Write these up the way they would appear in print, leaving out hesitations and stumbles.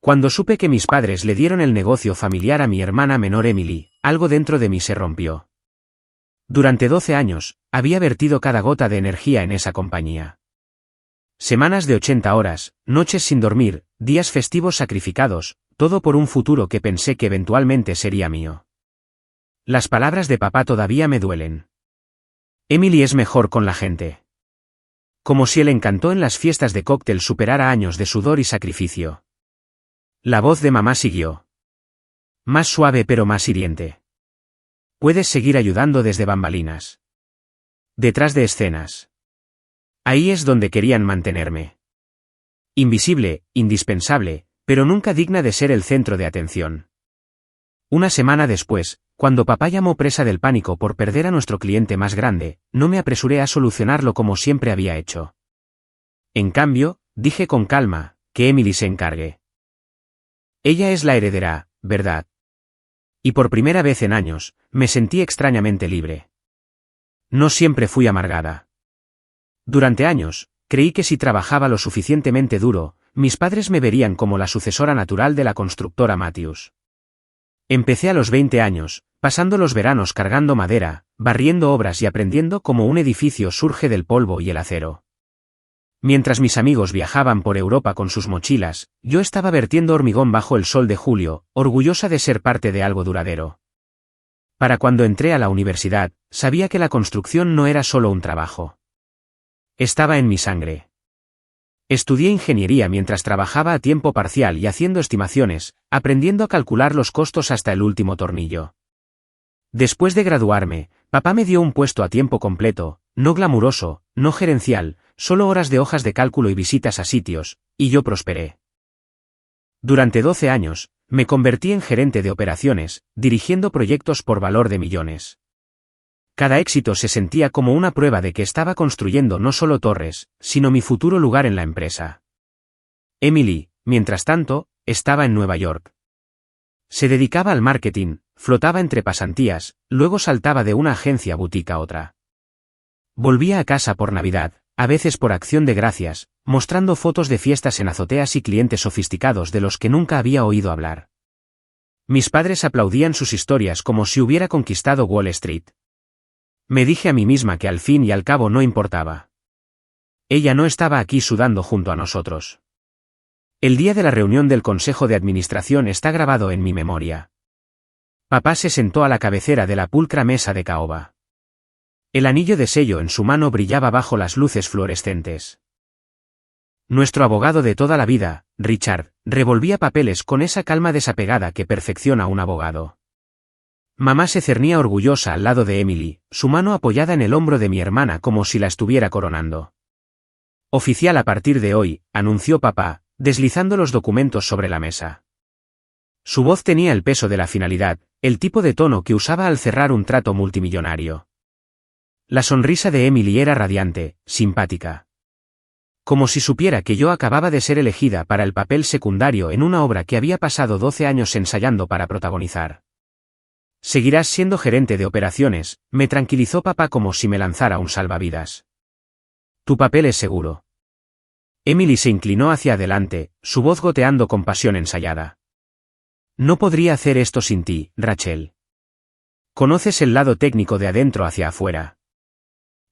Cuando supe que mis padres le dieron el negocio familiar a mi hermana menor Emily, algo dentro de mí se rompió. Durante 12 años, había vertido cada gota de energía en esa compañía. Semanas de 80 horas, noches sin dormir, días festivos sacrificados, todo por un futuro que pensé que eventualmente sería mío. Las palabras de papá todavía me duelen. Emily es mejor con la gente. Como si el encanto en las fiestas de cóctel superara años de sudor y sacrificio. La voz de mamá siguió. Más suave pero más hiriente. Puedes seguir ayudando desde bambalinas. Detrás de escenas. Ahí es donde querían mantenerme. Invisible, indispensable, pero nunca digna de ser el centro de atención. Una semana después, cuando papá llamó presa del pánico por perder a nuestro cliente más grande, no me apresuré a solucionarlo como siempre había hecho. En cambio, dije con calma, que Emily se encargue. Ella es la heredera, ¿verdad? Y por primera vez en años, me sentí extrañamente libre. No siempre fui amargada. Durante años, creí que si trabajaba lo suficientemente duro, mis padres me verían como la sucesora natural de la constructora Matthews. Empecé a los 20 años, pasando los veranos cargando madera, barriendo obras y aprendiendo cómo un edificio surge del polvo y el acero. Mientras mis amigos viajaban por Europa con sus mochilas, yo estaba vertiendo hormigón bajo el sol de julio, orgullosa de ser parte de algo duradero. Para cuando entré a la universidad, sabía que la construcción no era solo un trabajo. Estaba en mi sangre. Estudié ingeniería mientras trabajaba a tiempo parcial y haciendo estimaciones, aprendiendo a calcular los costos hasta el último tornillo. Después de graduarme, papá me dio un puesto a tiempo completo, no glamuroso, no gerencial, solo horas de hojas de cálculo y visitas a sitios, y yo prosperé. Durante 12 años, me convertí en gerente de operaciones, dirigiendo proyectos por valor de millones. Cada éxito se sentía como una prueba de que estaba construyendo no solo torres, sino mi futuro lugar en la empresa. Emily, mientras tanto, estaba en Nueva York. Se dedicaba al marketing, flotaba entre pasantías, luego saltaba de una agencia boutique a otra. Volvía a casa por Navidad, a veces por acción de gracias, mostrando fotos de fiestas en azoteas y clientes sofisticados de los que nunca había oído hablar. Mis padres aplaudían sus historias como si hubiera conquistado Wall Street. Me dije a mí misma que al fin y al cabo no importaba. Ella no estaba aquí sudando junto a nosotros. El día de la reunión del Consejo de Administración está grabado en mi memoria. Papá se sentó a la cabecera de la pulcra mesa de caoba. El anillo de sello en su mano brillaba bajo las luces fluorescentes. Nuestro abogado de toda la vida, Richard, revolvía papeles con esa calma desapegada que perfecciona un abogado. Mamá se cernía orgullosa al lado de Emily, su mano apoyada en el hombro de mi hermana como si la estuviera coronando. Oficial a partir de hoy, anunció papá, deslizando los documentos sobre la mesa. Su voz tenía el peso de la finalidad, el tipo de tono que usaba al cerrar un trato multimillonario. La sonrisa de Emily era radiante, simpática. Como si supiera que yo acababa de ser elegida para el papel secundario en una obra que había pasado 12 años ensayando para protagonizar. Seguirás siendo gerente de operaciones, me tranquilizó papá como si me lanzara un salvavidas. Tu papel es seguro. Emily se inclinó hacia adelante, su voz goteando con pasión ensayada. No podría hacer esto sin ti, Rachel. Conoces el lado técnico de adentro hacia afuera.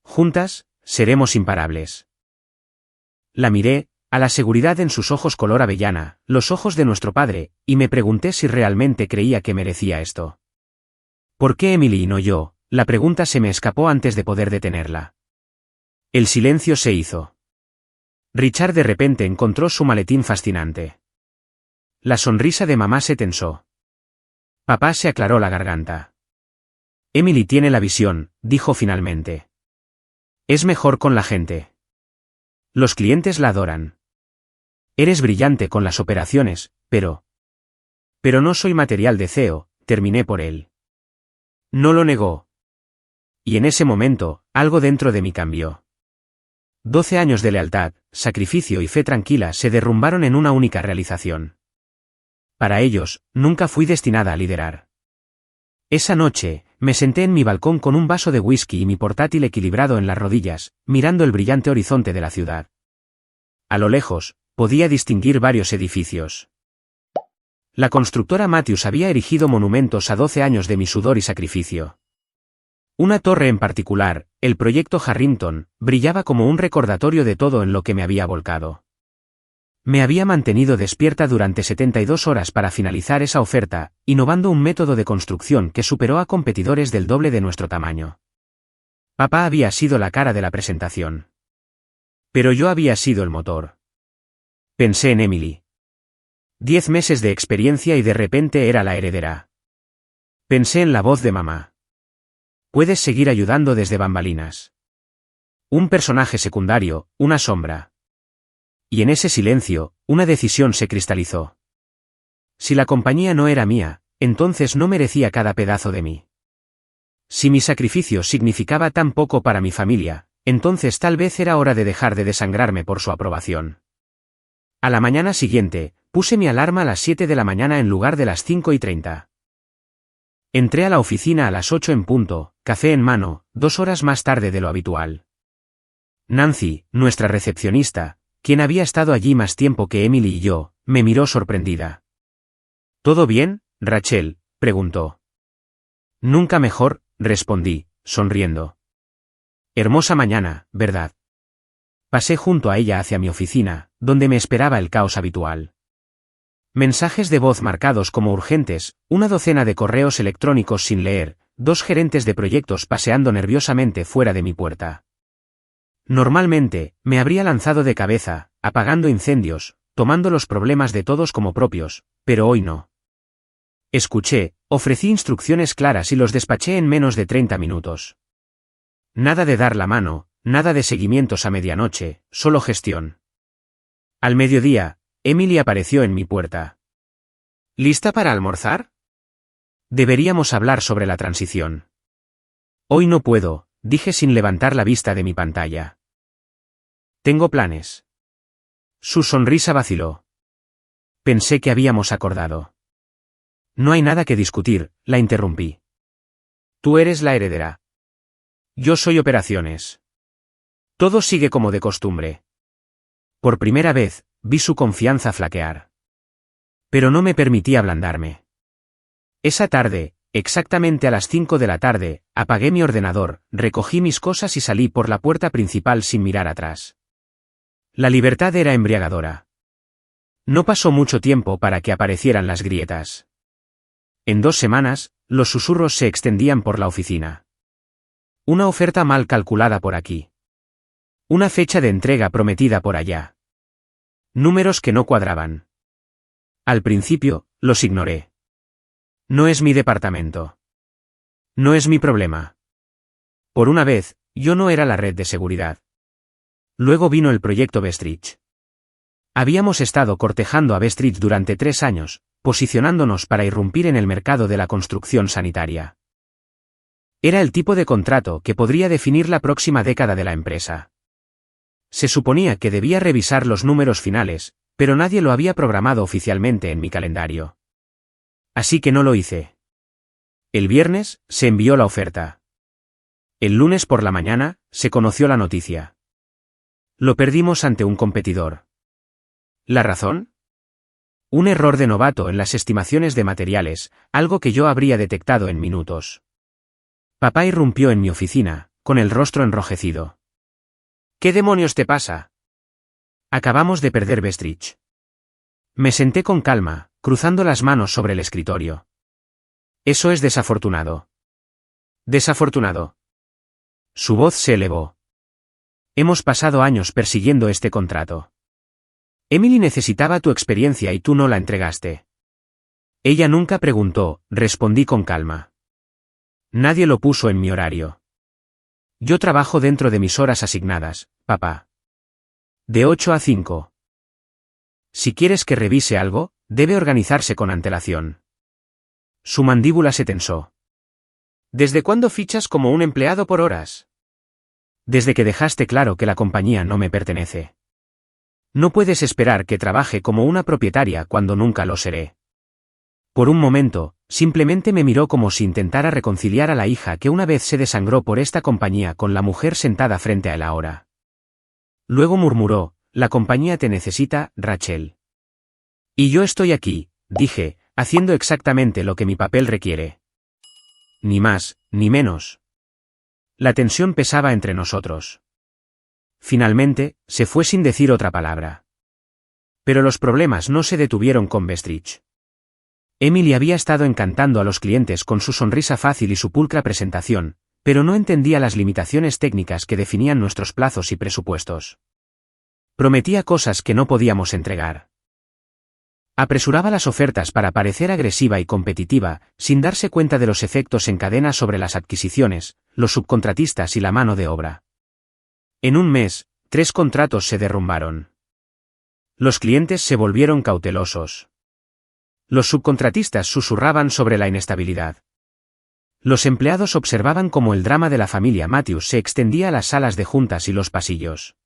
Juntas, seremos imparables. La miré, a la seguridad en sus ojos color avellana, los ojos de nuestro padre, y me pregunté si realmente creía que merecía esto. ¿Por qué Emily y no yo? La pregunta se me escapó antes de poder detenerla. El silencio se hizo. Richard de repente encontró su maletín fascinante. La sonrisa de mamá se tensó. Papá se aclaró la garganta. Emily tiene la visión, dijo finalmente. Es mejor con la gente. Los clientes la adoran. Eres brillante con las operaciones, pero no soy material de CEO, terminé por él. No lo negó. Y en ese momento, algo dentro de mí cambió. 12 años de lealtad, sacrificio y fe tranquila se derrumbaron en una única realización. Para ellos, nunca fui destinada a liderar. Esa noche, me senté en mi balcón con un vaso de whisky y mi portátil equilibrado en las rodillas, mirando el brillante horizonte de la ciudad. A lo lejos, podía distinguir varios edificios. La constructora Matthews había erigido monumentos a 12 años de mi sudor y sacrificio. Una torre en particular, el proyecto Harrington, brillaba como un recordatorio de todo en lo que me había volcado. Me había mantenido despierta durante 72 horas para finalizar esa oferta, innovando un método de construcción que superó a competidores del doble de nuestro tamaño. Papá había sido la cara de la presentación. Pero yo había sido el motor. Pensé en Emily. 10 meses de experiencia y de repente era la heredera. Pensé en la voz de mamá. Puedes seguir ayudando desde bambalinas. Un personaje secundario, una sombra. Y en ese silencio, una decisión se cristalizó. Si la compañía no era mía, entonces no merecía cada pedazo de mí. Si mi sacrificio significaba tan poco para mi familia, entonces tal vez era hora de dejar de desangrarme por su aprobación. A la mañana siguiente, puse mi alarma a las 7 de la mañana en lugar de las 5:30. Entré a la oficina a las 8 en punto, café en mano, 2 horas más tarde de lo habitual. Nancy, nuestra recepcionista, quien había estado allí más tiempo que Emily y yo, me miró sorprendida. ¿Todo bien, Rachel?, preguntó. Nunca mejor, respondí, sonriendo. Hermosa mañana, ¿verdad? Pasé junto a ella hacia mi oficina, donde me esperaba el caos habitual. Mensajes de voz marcados como urgentes, una docena de correos electrónicos sin leer, 2 gerentes de proyectos paseando nerviosamente fuera de mi puerta. Normalmente, me habría lanzado de cabeza, apagando incendios, tomando los problemas de todos como propios, pero hoy no. Escuché, ofrecí instrucciones claras y los despaché en menos de 30 minutos. Nada de dar la mano, nada de seguimientos a medianoche, solo gestión. Al mediodía, Emily apareció en mi puerta. ¿Lista para almorzar? Deberíamos hablar sobre la transición. Hoy no puedo, dije sin levantar la vista de mi pantalla. Tengo planes. Su sonrisa vaciló. Pensé que habíamos acordado. No hay nada que discutir, la interrumpí. Tú eres la heredera. Yo soy operaciones. Todo sigue como de costumbre. Por primera vez, vi su confianza flaquear. Pero no me permití ablandarme. Esa tarde, exactamente a las 5 de la tarde, apagué mi ordenador, recogí mis cosas y salí por la puerta principal sin mirar atrás. La libertad era embriagadora. No pasó mucho tiempo para que aparecieran las grietas. En 2 semanas, los susurros se extendían por la oficina. Una oferta mal calculada por aquí. Una fecha de entrega prometida por allá. Números que no cuadraban. Al principio, los ignoré. No es mi departamento. No es mi problema. Por una vez, yo no era la red de seguridad. Luego vino el proyecto Bestridge. Habíamos estado cortejando a Bestridge durante 3 años, posicionándonos para irrumpir en el mercado de la construcción sanitaria. Era el tipo de contrato que podría definir la próxima década de la empresa. Se suponía que debía revisar los números finales, pero nadie lo había programado oficialmente en mi calendario. Así que no lo hice. El viernes, se envió la oferta. El lunes por la mañana, se conoció la noticia. Lo perdimos ante un competidor. ¿La razón? Un error de novato en las estimaciones de materiales, algo que yo habría detectado en minutos. Papá irrumpió en mi oficina, con el rostro enrojecido. ¿Qué demonios te pasa? Acabamos de perder Bestridge. Me senté con calma, cruzando las manos sobre el escritorio. Eso es desafortunado. Desafortunado. Su voz se elevó. Hemos pasado años persiguiendo este contrato. Emily necesitaba tu experiencia y tú no la entregaste. Ella nunca preguntó, respondí con calma. Nadie lo puso en mi horario. Yo trabajo dentro de mis horas asignadas, papá. De 8 a 5. Si quieres que revise algo, debe organizarse con antelación. Su mandíbula se tensó. ¿Desde cuándo fichas como un empleado por horas? Desde que dejaste claro que la compañía no me pertenece. No puedes esperar que trabaje como una propietaria cuando nunca lo seré. Por un momento, simplemente me miró como si intentara reconciliar a la hija que una vez se desangró por esta compañía con la mujer sentada frente a él ahora. Luego murmuró, la compañía te necesita, Rachel. Y yo estoy aquí, dije, haciendo exactamente lo que mi papel requiere. Ni más, ni menos. La tensión pesaba entre nosotros. Finalmente, se fue sin decir otra palabra. Pero los problemas no se detuvieron con Bestridge. Emily había estado encantando a los clientes con su sonrisa fácil y su pulcra presentación, pero no entendía las limitaciones técnicas que definían nuestros plazos y presupuestos. Prometía cosas que no podíamos entregar. Apresuraba las ofertas para parecer agresiva y competitiva, sin darse cuenta de los efectos en cadena sobre las adquisiciones, los subcontratistas y la mano de obra. En un mes, 3 contratos se derrumbaron. Los clientes se volvieron cautelosos. Los subcontratistas susurraban sobre la inestabilidad. Los empleados observaban cómo el drama de la familia Matthews se extendía a las salas de juntas y los pasillos.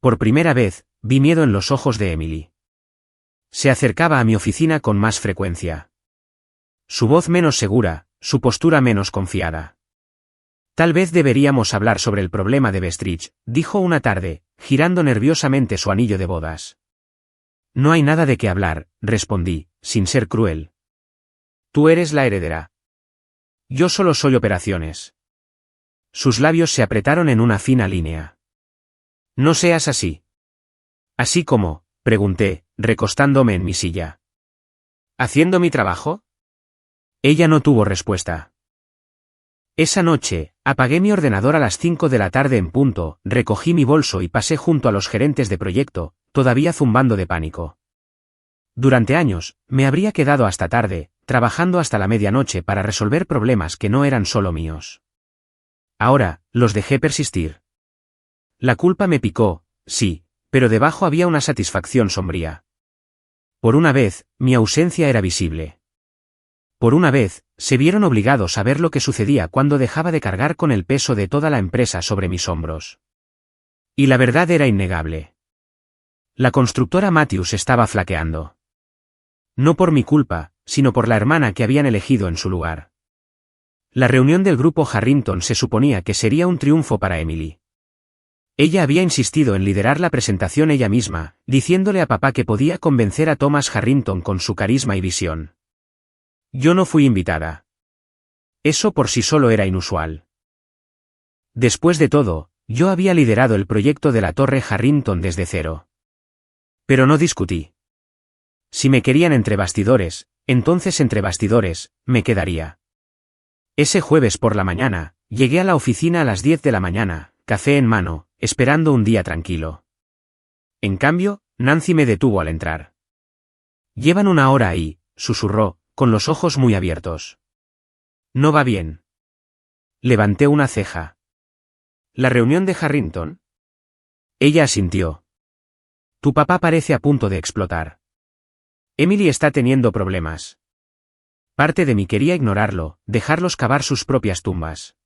Por primera vez, vi miedo en los ojos de Emily. Se acercaba a mi oficina con más frecuencia. Su voz menos segura, su postura menos confiada. Tal vez deberíamos hablar sobre el problema de Bestridge, dijo una tarde, girando nerviosamente su anillo de bodas. No hay nada de qué hablar, respondí, sin ser cruel. Tú eres la heredera. Yo solo soy operaciones. Sus labios se apretaron en una fina línea. No seas así. ¿Así como? Pregunté, recostándome en mi silla. ¿Haciendo mi trabajo? Ella no tuvo respuesta. Esa noche, apagué mi ordenador a las 5 de la tarde en punto, recogí mi bolso y pasé junto a los gerentes de proyecto, todavía zumbando de pánico. Durante años, me habría quedado hasta tarde, trabajando hasta la medianoche para resolver problemas que no eran solo míos. Ahora, los dejé persistir. La culpa me picó, sí, pero debajo había una satisfacción sombría. Por una vez, mi ausencia era visible. Por una vez, se vieron obligados a ver lo que sucedía cuando dejaba de cargar con el peso de toda la empresa sobre mis hombros. Y la verdad era innegable. La constructora Matthews estaba flaqueando. No por mi culpa, sino por la hermana que habían elegido en su lugar. La reunión del grupo Harrington se suponía que sería un triunfo para Emily. Ella había insistido en liderar la presentación ella misma, diciéndole a papá que podía convencer a Thomas Harrington con su carisma y visión. Yo no fui invitada. Eso por sí solo era inusual. Después de todo, yo había liderado el proyecto de la Torre Harrington desde cero. Pero no discutí. Si me querían entre bastidores, entonces entre bastidores, me quedaría. Ese jueves por la mañana, llegué a la oficina a las 10 de la mañana, café en mano, esperando un día tranquilo. En cambio, Nancy me detuvo al entrar. Llevan 1 hora ahí, susurró, con los ojos muy abiertos. No va bien. Levanté una ceja. ¿La reunión de Harrington? Ella asintió. Tu papá parece a punto de explotar. Emily está teniendo problemas. Parte de mí quería ignorarlo, dejarlos cavar sus propias tumbas.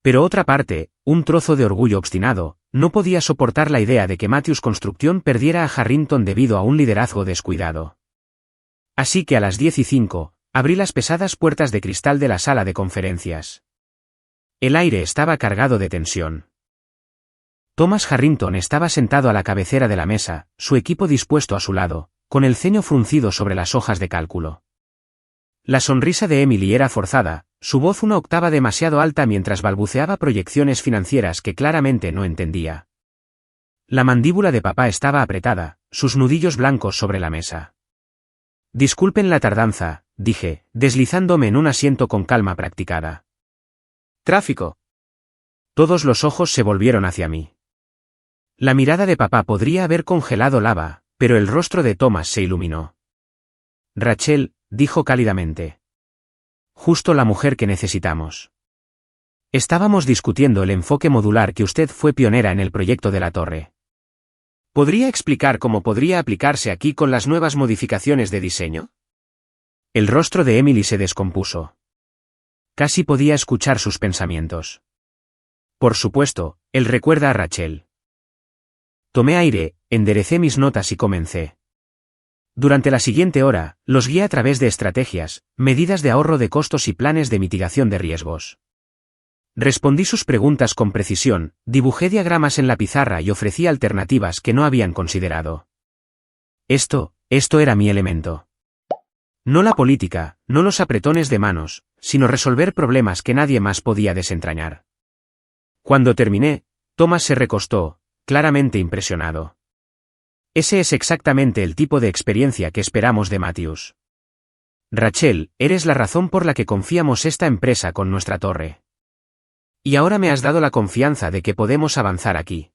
Pero otra parte, un trozo de orgullo obstinado, no podía soportar la idea de que Matthews Construction perdiera a Harrington debido a un liderazgo descuidado. Así que a las 10:05, abrí las pesadas puertas de cristal de la sala de conferencias. El aire estaba cargado de tensión. Thomas Harrington estaba sentado a la cabecera de la mesa, su equipo dispuesto a su lado, con el ceño fruncido sobre las hojas de cálculo. La sonrisa de Emily era forzada, su voz una octava demasiado alta mientras balbuceaba proyecciones financieras que claramente no entendía. La mandíbula de papá estaba apretada, sus nudillos blancos sobre la mesa. Disculpen la tardanza, dije, deslizándome en un asiento con calma practicada. Tráfico. Todos los ojos se volvieron hacia mí. La mirada de papá podría haber congelado lava, pero el rostro de Thomas se iluminó. Rachel, dijo cálidamente. Justo la mujer que necesitamos. Estábamos discutiendo el enfoque modular que usted fue pionera en el proyecto de la torre. ¿Podría explicar cómo podría aplicarse aquí con las nuevas modificaciones de diseño? El rostro de Emily se descompuso. Casi podía escuchar sus pensamientos. Por supuesto, él recuerda a Rachel. Tomé aire, enderecé mis notas y comencé. Durante la siguiente hora, los guié a través de estrategias, medidas de ahorro de costos y planes de mitigación de riesgos. Respondí sus preguntas con precisión, dibujé diagramas en la pizarra y ofrecí alternativas que no habían considerado. Esto era mi elemento. No la política, no los apretones de manos, sino resolver problemas que nadie más podía desentrañar. Cuando terminé, Thomas se recostó, claramente impresionado. Ese es exactamente el tipo de experiencia que esperamos de Matthews. Rachel, eres la razón por la que confiamos esta empresa con nuestra torre. Y ahora me has dado la confianza de que podemos avanzar aquí.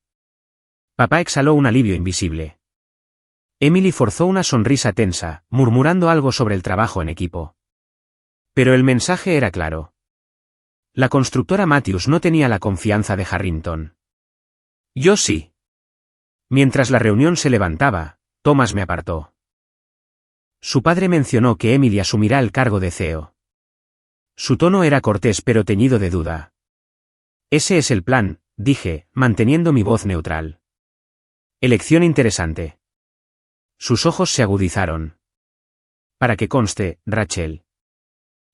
Papá exhaló un alivio invisible. Emily forzó una sonrisa tensa, murmurando algo sobre el trabajo en equipo. Pero el mensaje era claro. La constructora Matthews no tenía la confianza de Harrington. Yo sí. Mientras la reunión se levantaba, Thomas me apartó. Su padre mencionó que Emily asumirá el cargo de CEO. Su tono era cortés pero teñido de duda. Ese es el plan, dije, manteniendo mi voz neutral. Elección interesante. Sus ojos se agudizaron. Para que conste, Rachel.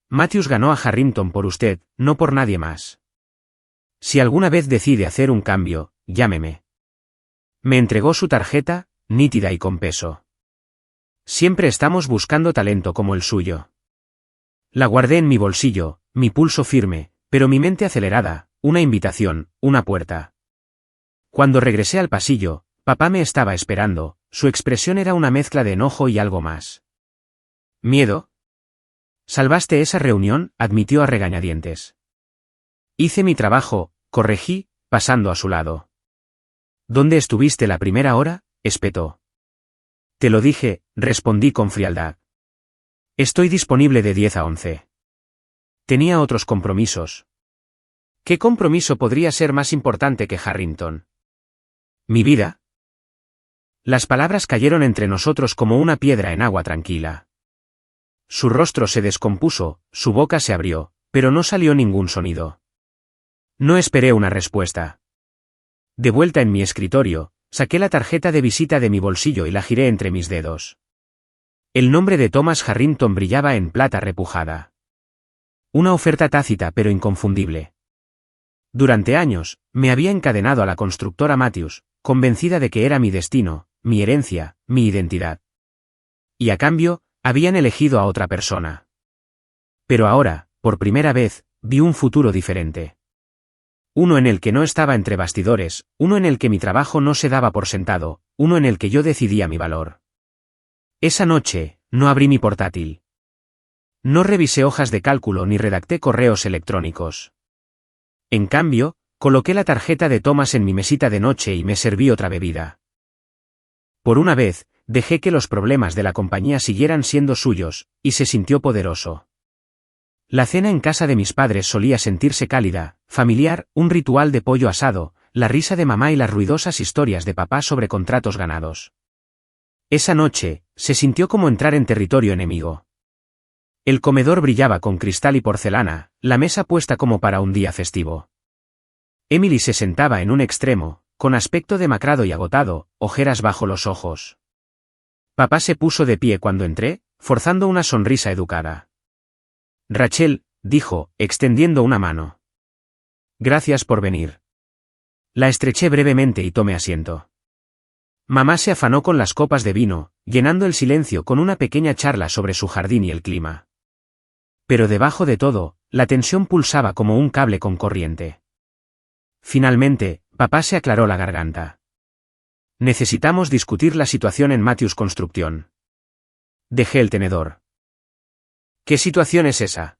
Matthews ganó a Harrington por usted, no por nadie más. Si alguna vez decide hacer un cambio, llámeme. Me entregó su tarjeta, nítida y con peso. Siempre estamos buscando talento como el suyo. La guardé en mi bolsillo, mi pulso firme, pero mi mente acelerada, una invitación, una puerta. Cuando regresé al pasillo, papá me estaba esperando, su expresión era una mezcla de enojo y algo más. ¿Miedo? Salvaste esa reunión, admitió a regañadientes. Hice mi trabajo, corregí, pasando a su lado. ¿Dónde estuviste la primera hora?, espetó. Te lo dije, respondí con frialdad. Estoy disponible de 10 a 11. Tenía otros compromisos. ¿Qué compromiso podría ser más importante que Harrington? ¿Mi vida? Las palabras cayeron entre nosotros como una piedra en agua tranquila. Su rostro se descompuso, su boca se abrió, pero no salió ningún sonido. No esperé una respuesta. De vuelta en mi escritorio, saqué la tarjeta de visita de mi bolsillo y la giré entre mis dedos. El nombre de Thomas Harrington brillaba en plata repujada. Una oferta tácita pero inconfundible. Durante años, me había encadenado a la constructora Matthews, convencida de que era mi destino, mi herencia, mi identidad. Y a cambio, habían elegido a otra persona. Pero ahora, por primera vez, vi un futuro diferente. Uno en el que no estaba entre bastidores, uno en el que mi trabajo no se daba por sentado, uno en el que yo decidía mi valor. Esa noche, no abrí mi portátil. No revisé hojas de cálculo ni redacté correos electrónicos. En cambio, coloqué la tarjeta de Thomas en mi mesita de noche y me serví otra bebida. Por una vez, dejé que los problemas de la compañía siguieran siendo suyos, y se sintió poderoso. La cena en casa de mis padres solía sentirse cálida, familiar, un ritual de pollo asado, la risa de mamá y las ruidosas historias de papá sobre contratos ganados. Esa noche, se sintió como entrar en territorio enemigo. El comedor brillaba con cristal y porcelana, la mesa puesta como para un día festivo. Emily se sentaba en un extremo, con aspecto demacrado y agotado, ojeras bajo los ojos. Papá se puso de pie cuando entré, forzando una sonrisa educada. Rachel, dijo, extendiendo una mano. Gracias por venir. La estreché brevemente y tomé asiento. Mamá se afanó con las copas de vino, llenando el silencio con una pequeña charla sobre su jardín y el clima. Pero debajo de todo, la tensión pulsaba como un cable con corriente. Finalmente, papá se aclaró la garganta. Necesitamos discutir la situación en Matthews Construcción. Dejé el tenedor. ¿Qué situación es esa?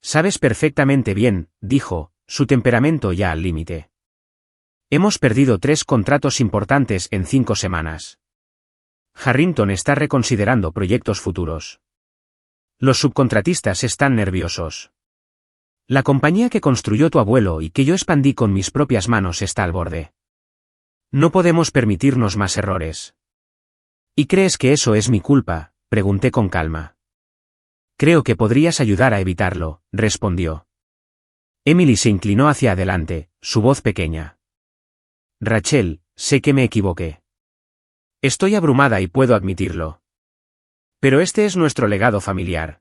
Sabes perfectamente bien, dijo, su temperamento ya al límite. Hemos perdido 3 contratos importantes en 5 semanas. Harrington está reconsiderando proyectos futuros. Los subcontratistas están nerviosos. La compañía que construyó tu abuelo y que yo expandí con mis propias manos está al borde. No podemos permitirnos más errores. ¿Y crees que eso es mi culpa?, pregunté con calma. Creo que podrías ayudar a evitarlo, respondió. Emily se inclinó hacia adelante, su voz pequeña. Rachel, sé que me equivoqué. Estoy abrumada y puedo admitirlo. Pero este es nuestro legado familiar.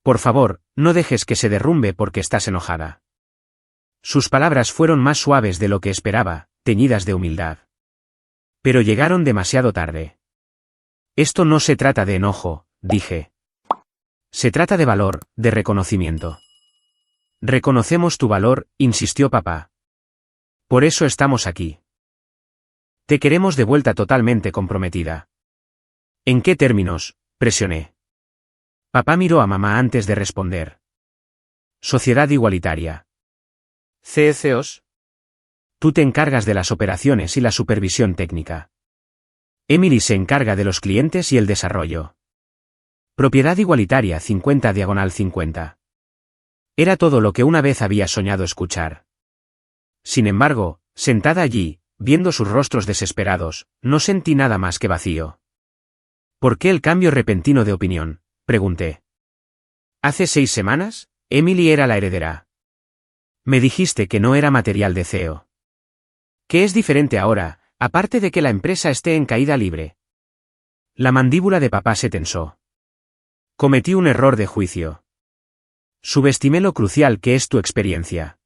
Por favor, no dejes que se derrumbe porque estás enojada. Sus palabras fueron más suaves de lo que esperaba, teñidas de humildad. Pero llegaron demasiado tarde. Esto no se trata de enojo, dije. Se trata de valor, de reconocimiento. Reconocemos tu valor, insistió papá. Por eso estamos aquí. Te queremos de vuelta totalmente comprometida. ¿En qué términos?, presioné. Papá miró a mamá antes de responder. Sociedad igualitaria. CECOs. Tú te encargas de las operaciones y la supervisión técnica. Emily se encarga de los clientes y el desarrollo. Propiedad igualitaria 50/50. Era todo lo que una vez había soñado escuchar. Sin embargo, sentada allí, viendo sus rostros desesperados, no sentí nada más que vacío. ¿Por qué el cambio repentino de opinión?, pregunté. Hace 6 semanas, Emily era la heredera. Me dijiste que no era material de CEO. ¿Qué es diferente ahora, aparte de que la empresa esté en caída libre? La mandíbula de papá se tensó. Cometí un error de juicio. Subestimé lo crucial que es tu experiencia.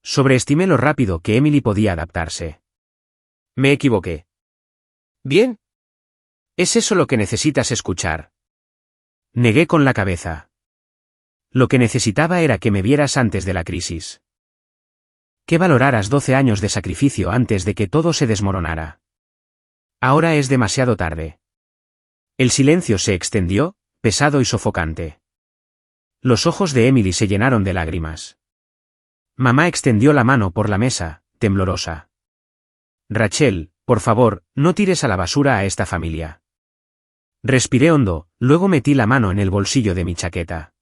Sobreestimé lo rápido que Emily podía adaptarse. Me equivoqué. Bien. ¿Es eso lo que necesitas escuchar? Negué con la cabeza. Lo que necesitaba era que me vieras antes de la crisis. Que valoraras 12 años de sacrificio antes de que todo se desmoronara. Ahora es demasiado tarde. El silencio se extendió, pesado y sofocante. Los ojos de Emily se llenaron de lágrimas. Mamá extendió la mano por la mesa, temblorosa. Rachel, por favor, no tires a la basura a esta familia. Respiré hondo, luego metí la mano en el bolsillo de mi chaqueta.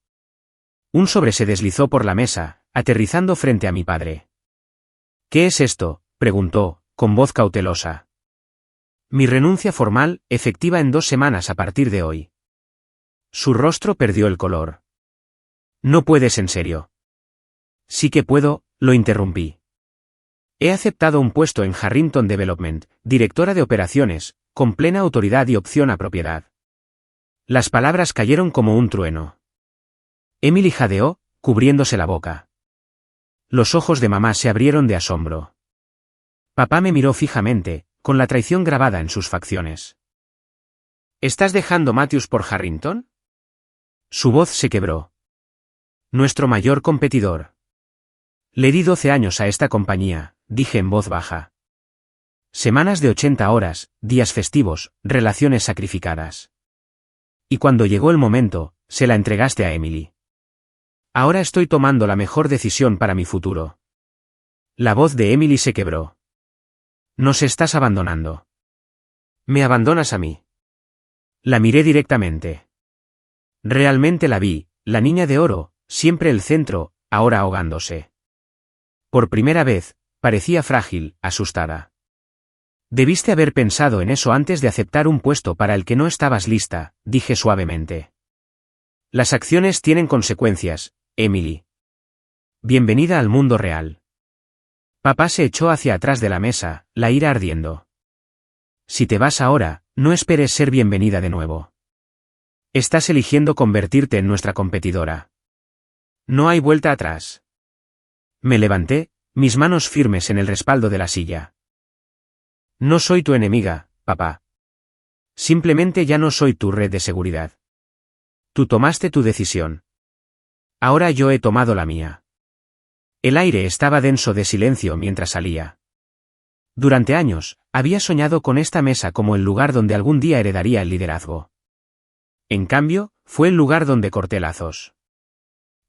Un sobre se deslizó por la mesa, aterrizando frente a mi padre. ¿Qué es esto?, preguntó, con voz cautelosa. Mi renuncia formal, efectiva en 2 semanas a partir de hoy. Su rostro perdió el color. No puedes en serio. Sí que puedo, lo interrumpí. He aceptado un puesto en Harrington Development, directora de operaciones, con plena autoridad y opción a propiedad. Las palabras cayeron como un trueno. Emily jadeó, cubriéndose la boca. Los ojos de mamá se abrieron de asombro. Papá me miró fijamente, con la traición grabada en sus facciones. ¿Estás dejando Matthews por Harrington? Su voz se quebró. Nuestro mayor competidor. Le di 12 años a esta compañía, dije en voz baja. Semanas de 80 horas, días festivos, relaciones sacrificadas. Y cuando llegó el momento, se la entregaste a Emily. Ahora estoy tomando la mejor decisión para mi futuro. La voz de Emily se quebró. Nos estás abandonando. ¿Me abandonas a mí? La miré directamente. Realmente la vi, la niña de oro, siempre el centro, ahora ahogándose. Por primera vez, parecía frágil, asustada. Debiste haber pensado en eso antes de aceptar un puesto para el que no estabas lista, dije suavemente. Las acciones tienen consecuencias, Emily. Bienvenida al mundo real. Papá se echó hacia atrás de la mesa, la ira ardiendo. Si te vas ahora, no esperes ser bienvenida de nuevo. Estás eligiendo convertirte en nuestra competidora. No hay vuelta atrás. Me levanté, mis manos firmes en el respaldo de la silla. No soy tu enemiga, papá. Simplemente ya no soy tu red de seguridad. Tú tomaste tu decisión. Ahora yo he tomado la mía. El aire estaba denso de silencio mientras salía. Durante años, había soñado con esta mesa como el lugar donde algún día heredaría el liderazgo. En cambio, fue el lugar donde corté lazos.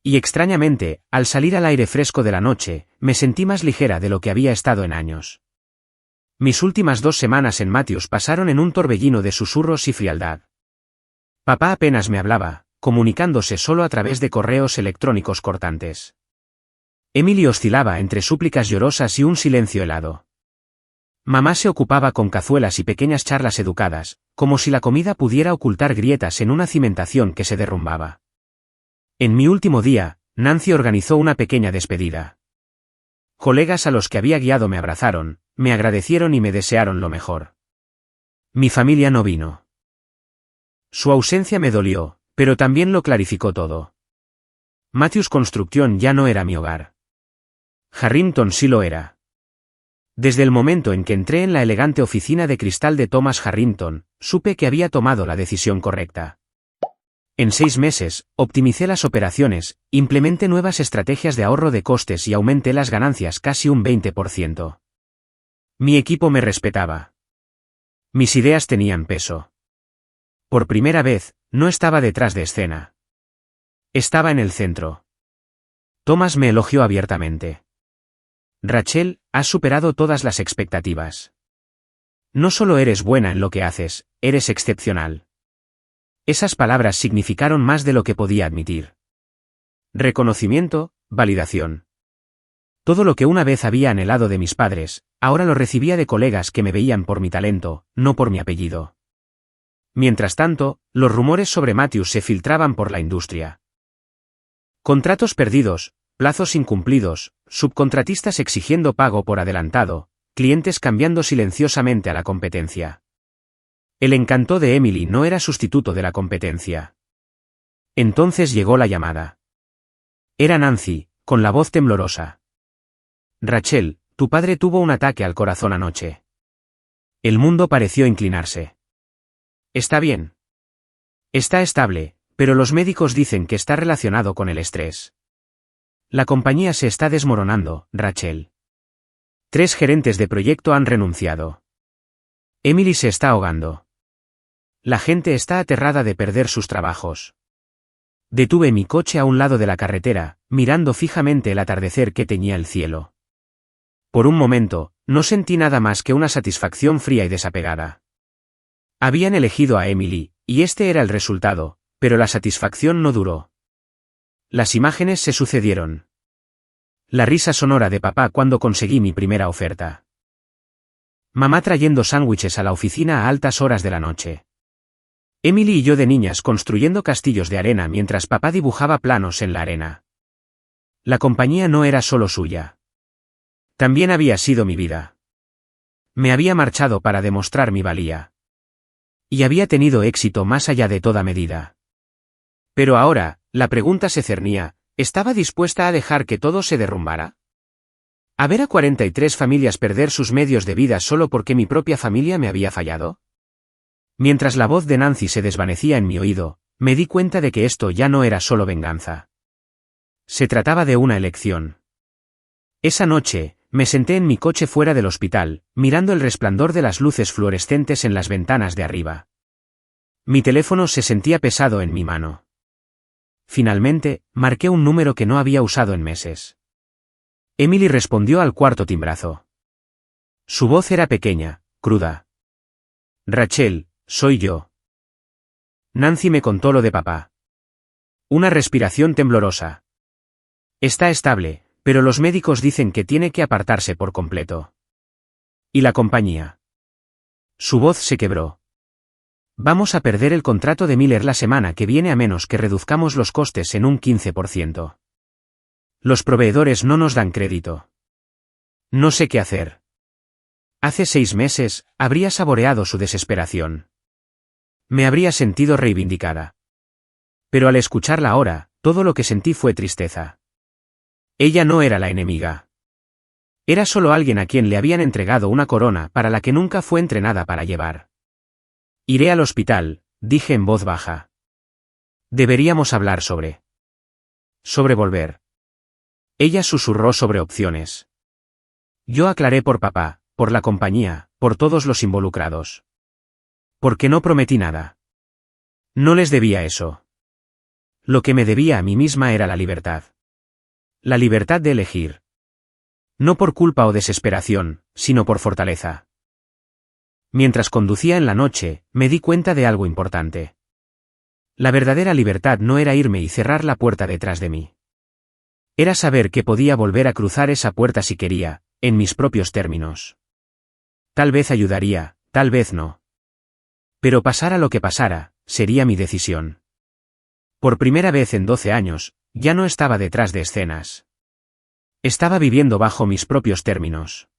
Y extrañamente, al salir al aire fresco de la noche, me sentí más ligera de lo que había estado en años. Mis últimas 2 semanas en Matthews pasaron en un torbellino de susurros y frialdad. Papá apenas me hablaba, comunicándose solo a través de correos electrónicos cortantes. Emily oscilaba entre súplicas llorosas y un silencio helado. Mamá se ocupaba con cazuelas y pequeñas charlas educadas, como si la comida pudiera ocultar grietas en una cimentación que se derrumbaba. En mi último día, Nancy organizó una pequeña despedida. Colegas a los que había guiado me abrazaron, me agradecieron y me desearon lo mejor. Mi familia no vino. Su ausencia me dolió, pero también lo clarificó todo. Matthews Construction ya no era mi hogar. Harrington sí lo era. Desde el momento en que entré en la elegante oficina de cristal de Thomas Harrington, supe que había tomado la decisión correcta. En 6 meses, optimicé las operaciones, implementé nuevas estrategias de ahorro de costes y aumenté las ganancias casi un 20%. Mi equipo me respetaba. Mis ideas tenían peso. Por primera vez, no estaba detrás de escena. Estaba en el centro. Thomas me elogió abiertamente. Rachel, has superado todas las expectativas. No solo eres buena en lo que haces, eres excepcional. Esas palabras significaron más de lo que podía admitir. Reconocimiento, validación. Todo lo que una vez había anhelado de mis padres, ahora lo recibía de colegas que me veían por mi talento, no por mi apellido. Mientras tanto, los rumores sobre Matthews se filtraban por la industria. Contratos perdidos, plazos incumplidos, subcontratistas exigiendo pago por adelantado, clientes cambiando silenciosamente a la competencia. El encanto de Emily no era sustituto de la competencia. Entonces llegó la llamada. Era Nancy, con la voz temblorosa. Rachel, tu padre tuvo un ataque al corazón anoche. El mundo pareció inclinarse. Está bien. Está estable, pero los médicos dicen que está relacionado con el estrés. La compañía se está desmoronando, Rachel. 3 gerentes de proyecto han renunciado. Emily se está ahogando. La gente está aterrada de perder sus trabajos. Detuve mi coche a un lado de la carretera, mirando fijamente el atardecer que teñía el cielo. Por un momento, no sentí nada más que una satisfacción fría y desapegada. Habían elegido a Emily, y este era el resultado, pero la satisfacción no duró. Las imágenes se sucedieron. La risa sonora de papá cuando conseguí mi primera oferta. Mamá trayendo sándwiches a la oficina a altas horas de la noche. Emily y yo de niñas construyendo castillos de arena mientras papá dibujaba planos en la arena. La compañía no era solo suya. También había sido mi vida. Me había marchado para demostrar mi valía. Y había tenido éxito más allá de toda medida. Pero ahora, la pregunta se cernía, ¿estaba dispuesta a dejar que todo se derrumbara? ¿A ver a 43 familias perder sus medios de vida solo porque mi propia familia me había fallado? Mientras la voz de Nancy se desvanecía en mi oído, me di cuenta de que esto ya no era solo venganza. Se trataba de una elección. Esa noche, me senté en mi coche fuera del hospital, mirando el resplandor de las luces fluorescentes en las ventanas de arriba. Mi teléfono se sentía pesado en mi mano. Finalmente, marqué un número que no había usado en meses. Emily respondió al cuarto timbrazo. Su voz era pequeña, cruda. Rachel, soy yo. Nancy me contó lo de papá. Una respiración temblorosa. Está estable, pero los médicos dicen que tiene que apartarse por completo. ¿Y la compañía? Su voz se quebró. Vamos a perder el contrato de Miller la semana que viene a menos que reduzcamos los costes en un 15%. Los proveedores no nos dan crédito. No sé qué hacer. Hace 6 meses, habría saboreado su desesperación. Me habría sentido reivindicada. Pero al escucharla ahora, todo lo que sentí fue tristeza. Ella no era la enemiga. Era solo alguien a quien le habían entregado una corona para la que nunca fue entrenada para llevar. Iré al hospital, dije en voz baja. Deberíamos hablar sobre volver. Ella susurró sobre opciones. Yo aclaré por papá, por la compañía, por todos los involucrados. Porque no prometí nada. No les debía eso. Lo que me debía a mí misma era la libertad. La libertad de elegir. No por culpa o desesperación, sino por fortaleza. Mientras conducía en la noche, me di cuenta de algo importante. La verdadera libertad no era irme y cerrar la puerta detrás de mí. Era saber que podía volver a cruzar esa puerta si quería, en mis propios términos. Tal vez ayudaría, tal vez no. Pero pasara lo que pasara, sería mi decisión. Por primera vez en 12 años, ya no estaba detrás de escenas. Estaba viviendo bajo mis propios términos.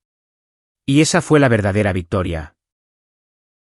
Y esa fue la verdadera victoria.